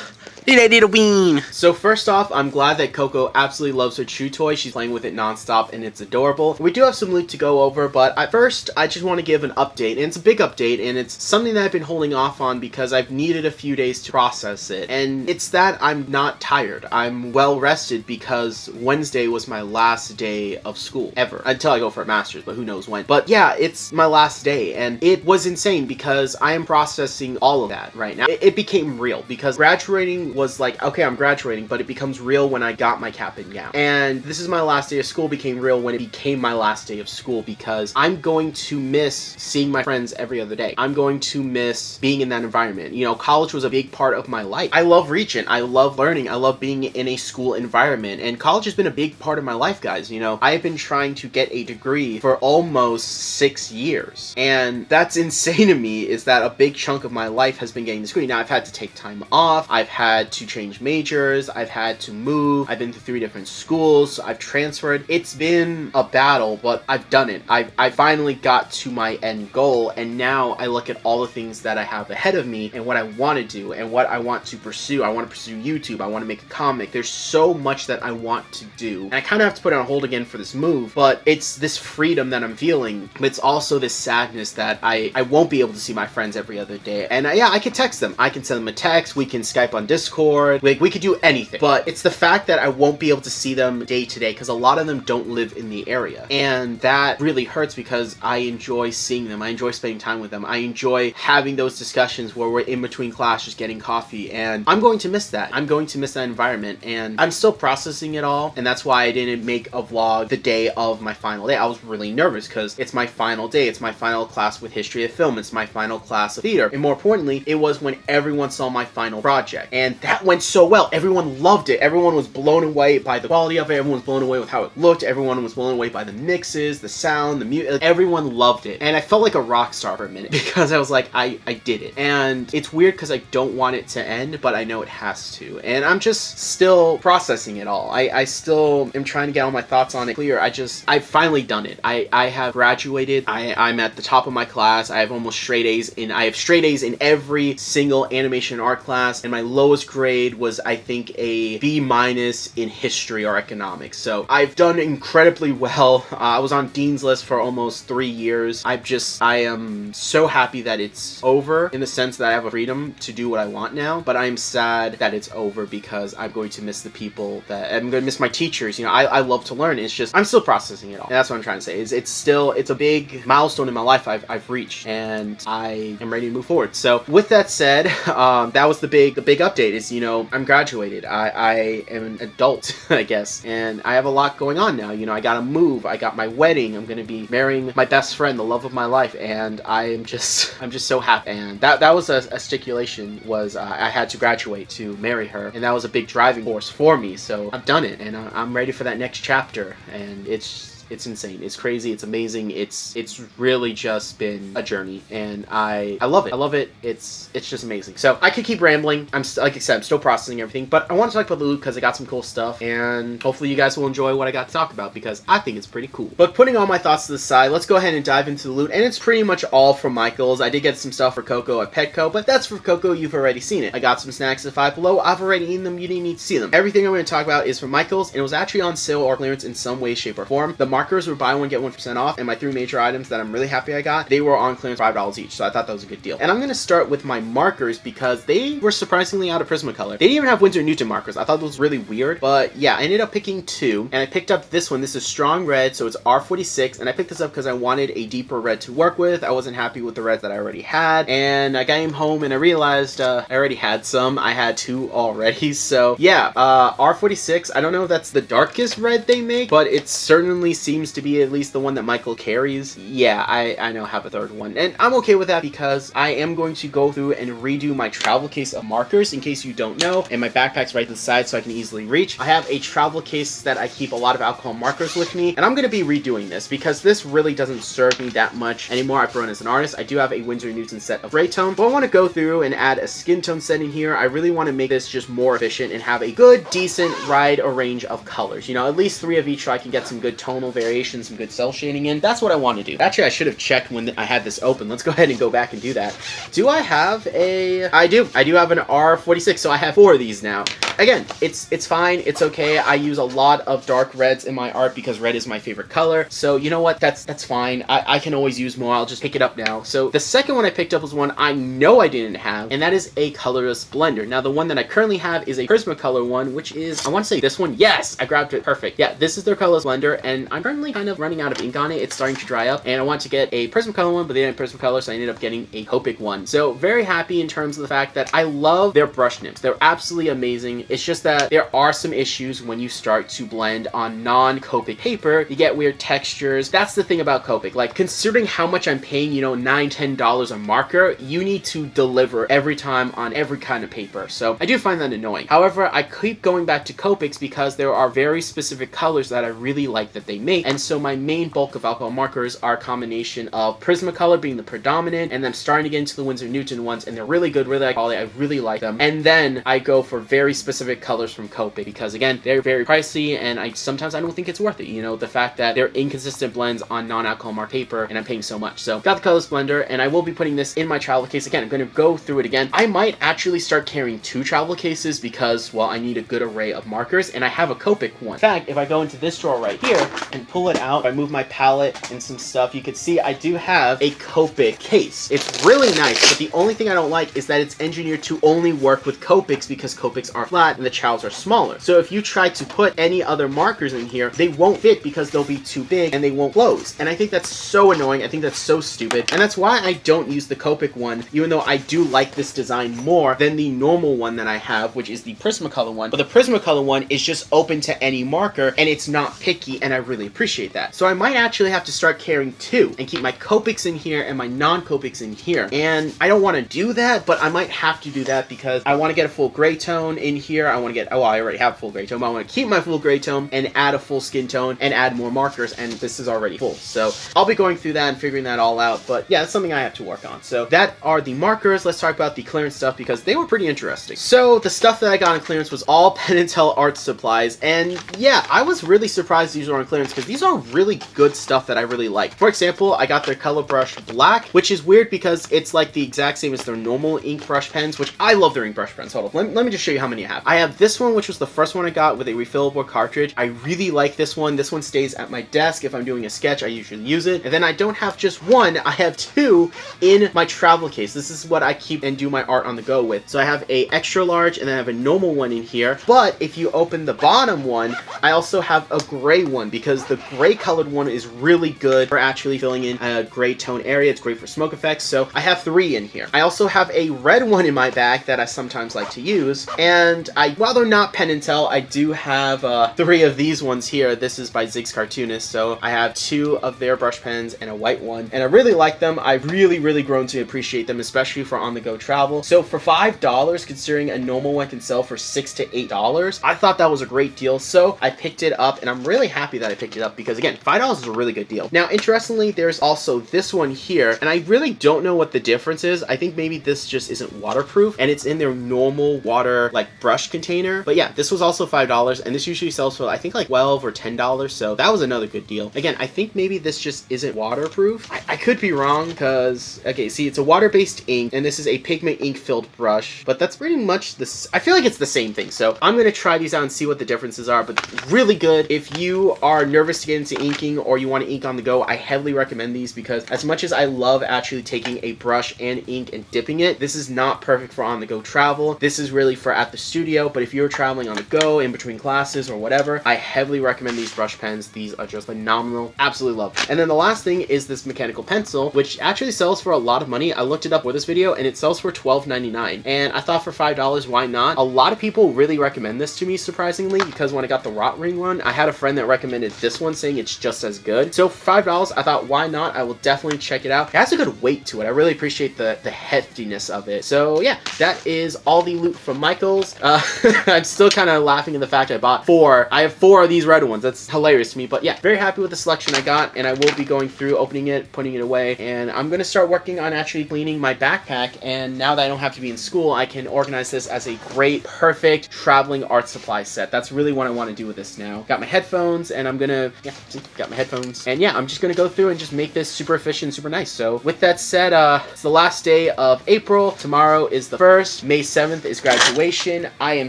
Little bean. So first off, I'm glad that Coco absolutely loves her chew toy. She's playing with it nonstop and it's adorable. We do have some loot to go over, but at first, I just want to give an update. And it's a big update, and it's something that I've been holding off on because I've needed a few days to process it. And it's that I'm not tired. I'm well rested because Wednesday was my last day of school ever. Until I go for a master's, but who knows when. But yeah, it's my last day, and it was insane because I am processing all of that right now. It became real because graduating was like, okay, I'm graduating, but it becomes real when I got my cap and gown. And this is my last day of school became real when it became my last day of school because I'm going to miss seeing my friends every other day. I'm going to miss being in that environment. You know, college was a big part of my life. I love Regent. I love learning. I love being in a school environment. And college has been a big part of my life, guys. You know, I've been trying to get a degree for almost 6 years. And that's insane to me, is that a big chunk of my life has been getting this degree. Now, I've had to take time off. I've had to change majors. I've had to move. I've been to 3 different schools. I've transferred. It's been a battle, but I've done it. I finally got to my end goal, and now I look at all the things that I have ahead of me and what I want to do and what I want to pursue. I want to pursue YouTube. I want to make a comic. There's so much that I want to do, and I kind of have to put it on hold again for this move, but it's this freedom that I'm feeling, but it's also this sadness that I won't be able to see my friends every other day. And yeah, I can text them. I can send them a text. We can Skype on Discord. Discord. Like, we could do anything. But it's the fact that I won't be able to see them day to day because a lot of them don't live in the area. And that really hurts because I enjoy seeing them. I enjoy spending time with them. I enjoy having those discussions where we're in between class just getting coffee. And I'm going to miss that. I'm going to miss that environment. And I'm still processing it all. And that's why I didn't make a vlog the day of my final day. I was really nervous because it's my final day. It's my final class with history of film. It's my final class of theater. And more importantly, it was when everyone saw my final project. And that went so well. Everyone loved it. Everyone was blown away by the quality of it. Everyone was blown away with how it looked. Everyone was blown away by the mixes, the sound, the music. Everyone loved it. And I felt like a rock star for a minute because I was like, I did it. And it's weird because I don't want it to end, but I know it has to. And I'm just still processing it all. I still am trying to get all my thoughts on it clear. I've finally done it. I have graduated. I'm at the top of my class. I have almost straight A's I have straight A's in every single animation and art class. And my lowest grade was, I think, a B- in history or economics. So I've done incredibly well. I was on Dean's List for almost 3 years. I am so happy that it's over in the sense that I have a freedom to do what I want now, but I'm sad that it's over because I'm going to miss the people I'm going to miss my teachers. You know, I love to learn. It's just, I'm still processing it all. And that's what I'm trying to say. It's a big milestone in my life I've reached, and I am ready to move forward. So with that said, that was the big update is, you know, I'm graduated. I am an adult, I guess, and I have a lot going on now. You know, I gotta move. I got my wedding. I'm gonna be marrying my best friend, the love of my life, and I'm just so happy. And that was a stipulation, was I had to graduate to marry her, and that was a big driving force for me. So I've done it, and I'm ready for that next chapter, and it's insane. It's crazy. It's amazing. It's really just been a journey, and I love it. I love it. It's just amazing. So I could keep rambling. Like I said, I'm still processing everything, but I want to talk about the loot because I got some cool stuff, and hopefully you guys will enjoy what I got to talk about because I think it's pretty cool. But putting all my thoughts to the side, let's go ahead and dive into the loot, and it's pretty much all from Michaels. I did get some stuff for Coco at Petco, but that's for Coco. You've already seen it. I got some snacks at Five Below. I've already eaten them. You didn't need to see them. Everything I'm going to talk about is from Michaels, and it was actually on sale or clearance in some way, shape, or form. The markers were buy one get 1% off, and my 3 major items that I'm really happy I got, they were on clearance $5 each, so I thought that was a good deal. And I'm going to start with my markers because they were surprisingly out of Prismacolor. They didn't even have Winsor Newton markers. I thought that was really weird, but yeah, I ended up picking 2, and I picked up this one. This is strong red, so it's R46, and I picked this up because I wanted a deeper red to work with. I wasn't happy with the reds that I already had, and I came home and I realized I already had some. I had 2 already, so yeah, R46, I don't know if that's the darkest red they make, but it certainly seems to be at least the one that Michael carries. Yeah, I now have a 3rd one, and I'm okay with that because I am going to go through and redo my travel case of markers, in case you don't know, and my backpack's right to the side so I can easily reach. I have a travel case that I keep a lot of alcohol markers with me, and I'm going to be redoing this because this really doesn't serve me that much anymore. I've grown as an artist. I do have a Winsor Newton set of gray tone, but I want to go through and add a skin tone set in here. I really want to make this just more efficient and have a good, decent wide range of colors. You know, at least 3 of each so I can get some good tonal variation, some good cell shading in. That's what I want to do. Actually, I should have checked when I had this open. Let's go ahead and go back and do that. Do I have a... I do have an R46, so I have 4 of these now. Again, it's fine. It's okay. I use a lot of dark reds in my art because red is my favorite color. So you know what? That's fine. I can always use more. I'll just pick it up now. So the second one I picked up was one I know I didn't have, and that is a colorless blender. Now the one that I currently have is a Prismacolor one, which is, I want to say this one. Yes, I grabbed it. Perfect. Yeah, this is their colorless blender, and I'm currently kind of running out of ink on it. It's starting to dry up, and I want to get a Prismacolor one, but they didn't have Prismacolor, so I ended up getting a Copic one. So very happy in terms of the fact that I love their brush nips. They're absolutely amazing. It's just that there are some issues when you start to blend on non-Copic paper. You get weird textures. That's the thing about Copic. Like, considering how much I'm paying, you know, $9, $10 a marker, you need to deliver every time on every kind of paper. So I do find that annoying. However, I keep going back to Copics because there are very specific colors that I really like that they make. And so my main bulk of alcohol markers are a combination of Prismacolor being the predominant, and then I'm starting to get into the Winsor Newton ones, and they're really good, really high quality. I really like them. And then I go for very specific specific colors from Copic because again, they're very pricey and sometimes I don't think it's worth it. You know, the fact that they're inconsistent blends on non-alcohol mark paper and I'm paying so much. So got the Colors Blender and I will be putting this in my travel case. Again, I'm going to go through it again. I might actually start carrying 2 travel cases because, well, I need a good array of markers and I have a Copic one. In fact, if I go into this drawer right here and pull it out, if I move my palette and some stuff, you can see I do have a Copic case. It's really nice, but the only thing I don't like is that it's engineered to only work with Copics because Copics are flat and the CHA.O.M.B.E.R are smaller. So if you try to put any other markers in here, they won't fit because they'll be too big and they won't close. And I think that's so annoying. I think that's so stupid. And that's why I don't use the Copic one, even though I do like this design more than the normal one that I have, which is the Prismacolor one. But the Prismacolor one is just open to any marker and it's not picky, and I really appreciate that. So I might actually have to start carrying 2 and keep my Copics in here and my non-Copics in here. And I don't want to do that, but I might have to do that because I want to get a full gray tone in here. I want to get, oh, I already have full gray tone, but I want to keep my full gray tone and add a full skin tone and add more markers, and this is already full. So I'll be going through that and figuring that all out, but yeah, that's something I have to work on. So that are the markers. Let's talk about the clearance stuff because they were pretty interesting. So the stuff that I got on clearance was all Penn & Teller art supplies, and yeah, I was really surprised these were on clearance because these are really good stuff that I really like. For example, I got their Color Brush Black, which is weird because it's like the exact same as their normal ink brush pens, which I love their ink brush pens. Hold on, let me just show you how many I have. I have this one, which was the first one I got with a refillable cartridge. I really like this one. This one stays at my desk. If I'm doing a sketch, I usually use it. And then I don't have just one, I have 2 in my travel case. This is what I keep and do my art on the go with. So I have a extra large and then I have a normal one in here. But if you open the bottom one, I also have a gray one because the gray colored one is really good for actually filling in a gray tone area. It's great for smoke effects. So I have 3 in here. I also have a red one in my bag that I sometimes like to use. And while they're not Penn & Teller, I do have 3 of these ones here. This is by Zig's Cartoonist. So I have 2 of their brush pens and a white one. And I really like them. I've really grown to appreciate them, especially for on-the-go travel. So for $5, considering a normal one can sell for $6 to $8, I thought that was a great deal. So I picked it up and I'm really happy that I picked it up because again, $5 is a really good deal. Now, interestingly, there's also this one here and I really don't know what the difference is. I think maybe this just isn't waterproof and it's in their normal water like brush container. But yeah, this was also $5 and this usually sells for I think like $12 or $10. So that was another good deal. Again, I think maybe this just isn't waterproof. I could be wrong because, okay, see, it's a water-based ink and this is a pigment ink filled brush, but that's pretty much this. I feel like it's the same thing. So I'm going to try these out and see what the differences are, but really good. If you are nervous to get into inking or you want to ink on the go, I heavily recommend these because as much as I love actually taking a brush and ink and dipping it, this is not perfect for on the go travel. This is really for at the studio, but if you're traveling on the go in between classes or whatever, I heavily recommend these brush pens. These are just phenomenal. Absolutely love them. And then the last thing is this mechanical pencil, which actually sells for a lot of money. I looked it up for this video and it sells for $12.99. And I thought for $5, why not? A lot of people really recommend this to me, surprisingly, because when I got the Rot Ring one, I had a friend that recommended this one saying it's just as good. So for $5, I thought, why not? I will definitely check it out. It has a good weight to it. I really appreciate the heftiness of it. So yeah, that is all the loot from Michael's. I'm still kind of laughing at the fact I bought 4. I have 4 of these red ones. That's hilarious to me. But yeah, very happy with the selection I got, and I will be going through, opening it, putting it away, and I'm going to start working on actually cleaning my backpack. And now that I don't have to be in school, I can organize this as a great, perfect traveling art supply set. That's really what I want to do with this now. Got my headphones, and I'm gonna, yeah, got my headphones. And yeah, I'm just gonna go through and just make this super efficient, super nice. So with that said, it's the last day of April. Tomorrow is the 1st. May 7th is graduation. I am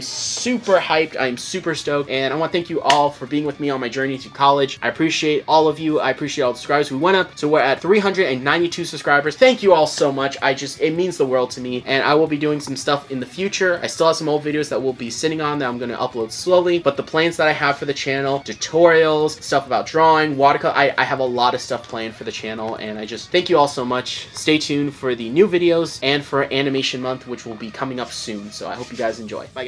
super hyped. I am super stoked. And I want to thank you all for being with me on my journey to college. I appreciate all of you. I appreciate all the subscribers. We went up, so we're at 392 subscribers. Thank you all so much. It means the world to me. And I will be doing some stuff in the future. I still have some old videos that will be sitting on that I'm going to upload slowly. But the plans that I have for the channel, tutorials, stuff about drawing, watercolor, I have a lot of stuff planned for the channel. And I just thank you all so much. Stay tuned for the new videos and for Animation Month, which will be coming up soon. So I hope you guys enjoy. Bye, guys.